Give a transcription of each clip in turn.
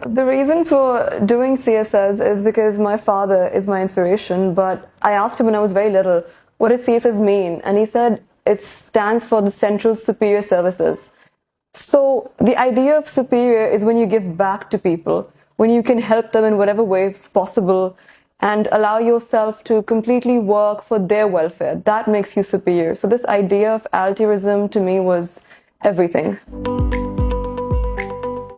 The reason for doing CSS is because my father is my inspiration, but I asked him when I was very little, what does CSS mean? And he said it stands for the Central Superior Services. So the idea of superior is when you give back to people, when you can help them in whatever way is possible and allow yourself to completely work for their welfare. That makes you superior. So this idea of altruism to me was everything.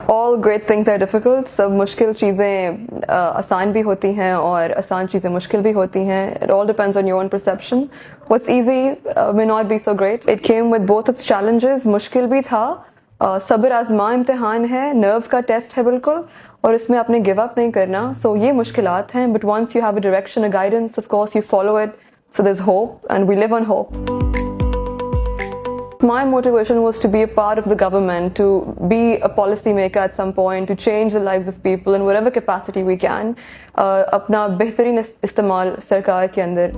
All great things are difficult. सब मुश्किल चीज़ें आसान भी होती हैं और आसान चीज़ें मुश्किल भी होती हैं. It all depends on your own perception. What's easy may not be so great. It came with both its challenges. मुश्किल भी था. सब्र आजमा इम्तिहान है. Nerves का test है बिल्कुल. और इसमें आपने give up नहीं करना. So ये मुश्किलात हैं. But once you have a direction, a guidance, of course you follow it. So there's hope, and we live on hope. My motivation was to be a part of the government, to be a policymaker at some point, to change the lives of people in whatever capacity we can. अपना बेहतरीन इस्तेमाल सरकार के अंदर.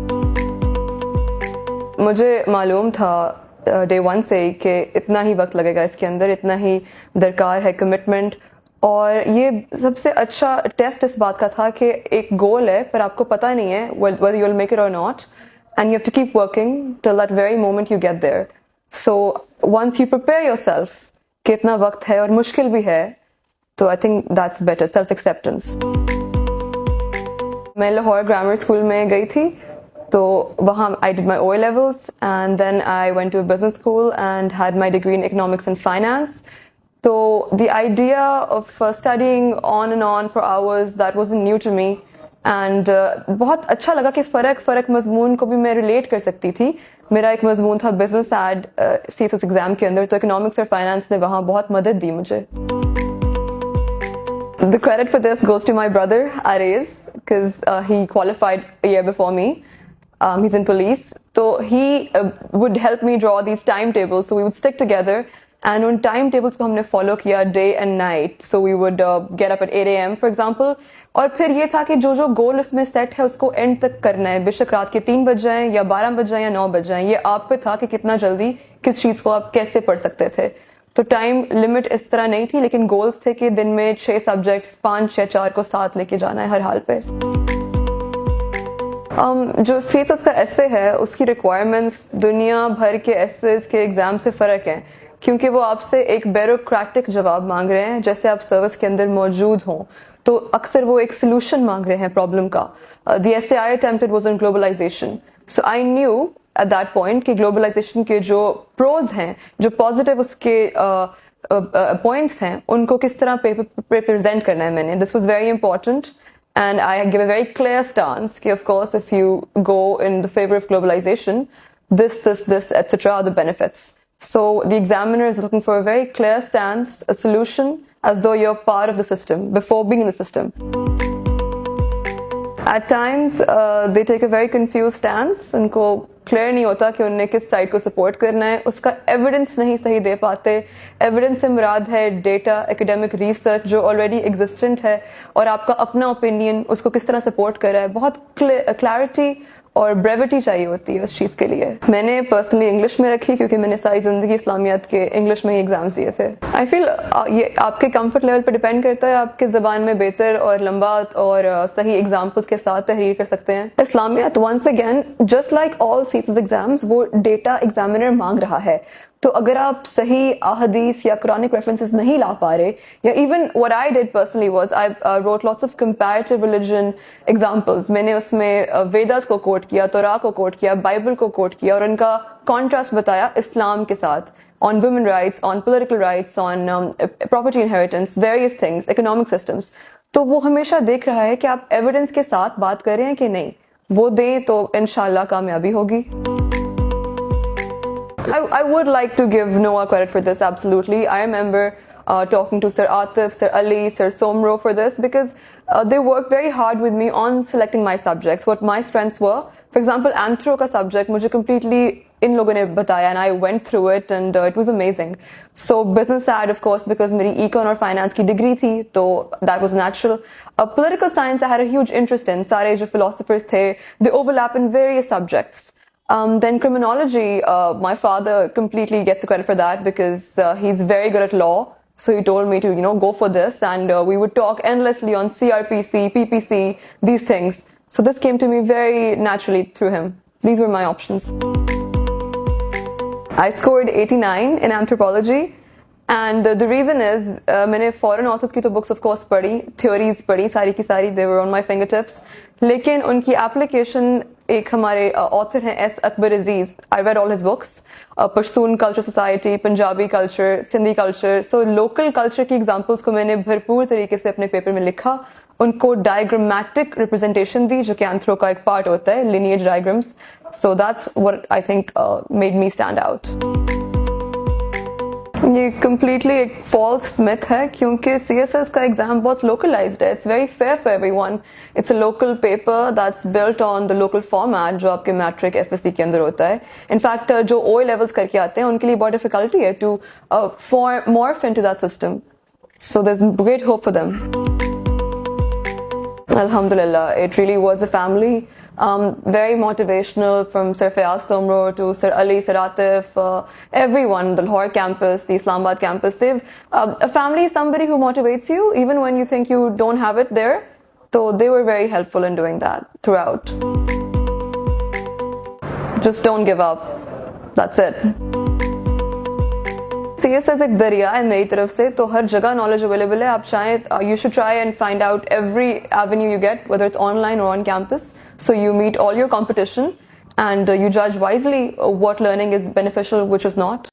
मुझे मालूम था day one से कि इतना ही वक्त लगेगा इसके अंदर, इतना ही दरकार है कमिटमेंट. और ये सबसे अच्छा टेस्ट इस बात का था कि एक गोल है पर आपको पता नहीं है whether you'll make it or not, and you have to keep working till that very moment you get there. So once you prepare yourself कि इतना वक्त है और मुश्किल भी है, तो I think that's better, self acceptance. मैं लाहौर ग्रामर स्कूल में गई थी, तो वहाँ I did my O levels and then I went to a business school and had my degree in economics and finance. So the idea of studying on and on for hours, that wasn't new to me. And बहुत अच्छा लगा कि फ़र्क मज़मून को भी मैं relate कर सकती थी. मेरा एक मज़मून था बिजनेस एड CSS एग्जाम के अंदर, तो इकोनॉमिक्स और फाइनेंस ने वहाँ बहुत मदद दी मुझे. The credit for this goes to my brother Ariz, because he qualified a year before me. He's in police, so he would help me draw these timetables. So we would stick together. And उन time tables को हमने follow किया day and night. So we would get up at 8 AM for example. और फिर ये था कि जो गोल उसमें सेट है उसको एंड तक करना है, बेशक रात के 3 बज जाएं या 12 बज जाएं या 9 बज जाएं. ये आप पे था कि कितना जल्दी किस चीज को आप कैसे पढ़ सकते थे. तो टाइम लिमिट इस तरह नहीं थी, लेकिन गोल्स थे कि दिन में 6 सब्जेक्ट्स 5 या 4 को साथ लेके जाना है हर हाल पे. जो CSS का एसे है उसकी रिक्वायरमेंट्स दुनिया भर के एसेस के एग्जाम से फ़र्क हैं, क्योंकि वो आपसे एक ब्यूरोक्रेटिक जवाब मांग रहे हैं जैसे आप सर्विस के अंदर मौजूद हों. तो अक्सर वो एक सोल्यूशन मांग रहे हैं प्रॉब्लम का. The essay I attempted was on globalization. So I knew at that point कि ग्लोबलाइजेशन के जो प्रोज हैं, जो पॉजिटिव उसके पॉइंट्स हैं, उनको किस तरह पेपर पे प्रेजेंट करना है मैंने. This was very important. And I give a very clear stance कि of course if you go in the favor of globalization, this, etc. are the benefits. So the examiner is looking for a very clear stance, a solution, as though you're part of the system before being in the system. At times they take a very confused stance. उनको clear नहीं होता कि उन्हें किस side को support करना है. उसका evidence नहीं सही दे पाते. Evidence से मुराद है data, academic research जो already existent है, और आपका अपना opinion उसको किस तरह support कर रहा है. बहुत clarity और ब्रेविटी चाहिए होती है उस चीज़ के लिए. मैंने पर्सनली इंग्लिश में रखी क्योंकि मैंने सारी ज़िंदगी इस्लामियात के इंग्लिश में ही एग्जाम्स दिए थे. आई फील ये आपके कंफर्ट लेवल पर डिपेंड करता है. आपके ज़बान में बेहतर और लंबा और सही एग्जाम्पल्स के साथ तहरीर कर सकते हैं. इस्लामियात once again just like all CSS exams वो डेटा एग्जामिनर मांग रहा है. तो अगर आप सही अहदीस या कुरानिक रेफरेंसेस नहीं ला पा रहे, या even what I did personally was I wrote lots of comparative religion examples. मैंने उसमें वेदास को कोट किया, तौरात को कोट किया, बाइबल को कोट किया और उनका कॉन्ट्रास्ट बताया इस्लाम के साथ, on women rights, on political rights, on property inheritance, various things, economic systems. तो वो हमेशा देख रहा है कि आप एविडेंस के साथ बात कर रहे हैं कि नहीं. वो दें तो इंशाल्लाह कामयाबी होगी. I would like to give Noah credit for this, absolutely. I remember talking to Sir Atif, Sir Ali, Sir Somro for this, because they worked very hard with me on selecting my subjects, what my strengths were. For example, Anthro का subject मुझे completely इन लोगों ने बताया, and I went through it and it was amazing. So business side, of course, because मेरी econ और finance की degree थी, तो that was natural. Political science I had a huge interest in. सारे जो philosophers थे, they overlap in various subjects. Then criminology, my father completely gets the credit for that because he's very good at law. So he told me to, go for this, and we would talk endlessly on CRPC, PPC, these things. So this came to me very naturally through him. These were my options. I scored 89 in anthropology, and the reason is मैंने foreign authors की तो books of course पढ़ी, theories पढ़ी सारी की सारी, they were on my fingertips, लेकिन उनकी application एक हमारे author हैं S. Akbar Aziz. I read all his books, Pashtun Culture Society, Punjabi culture, Sindhi culture, so local culture की examples को मैंने भरपूर तरीके से अपने paper में लिखा, उनको diagrammatic representation दी जो कि anthro का एक part होता है, lineage diagrams. So that's what I think made me stand out. ये completely एक false myth है क्योंकि CSS का exam बहुत localized है. It's very fair for everyone. It's a local paper that's built on the local format जो आपके metric FSC के अंदर होता है. In fact, जो OA levels करके आते हैं उनके लिए बहुत difficulty है to morph into that system. So there's great hope for them. Alhamdulillah, it really was a family. Very motivational, from Sir Fayaz Somro to Sir Ali, Sir Atif, everyone, the Lahore campus, the Islamabad campus. They've a family is somebody who motivates you even when you think you don't have it there. So they were very helpful in doing that throughout. Just don't give up. That's it. CSS एक दरिया है मेरी तरफ से, तो हर जगह knowledge available है. आप चाहें, you should try and find out every avenue you get, whether it's online or on campus. So you meet all your competition and you judge wisely what learning is beneficial, which is not.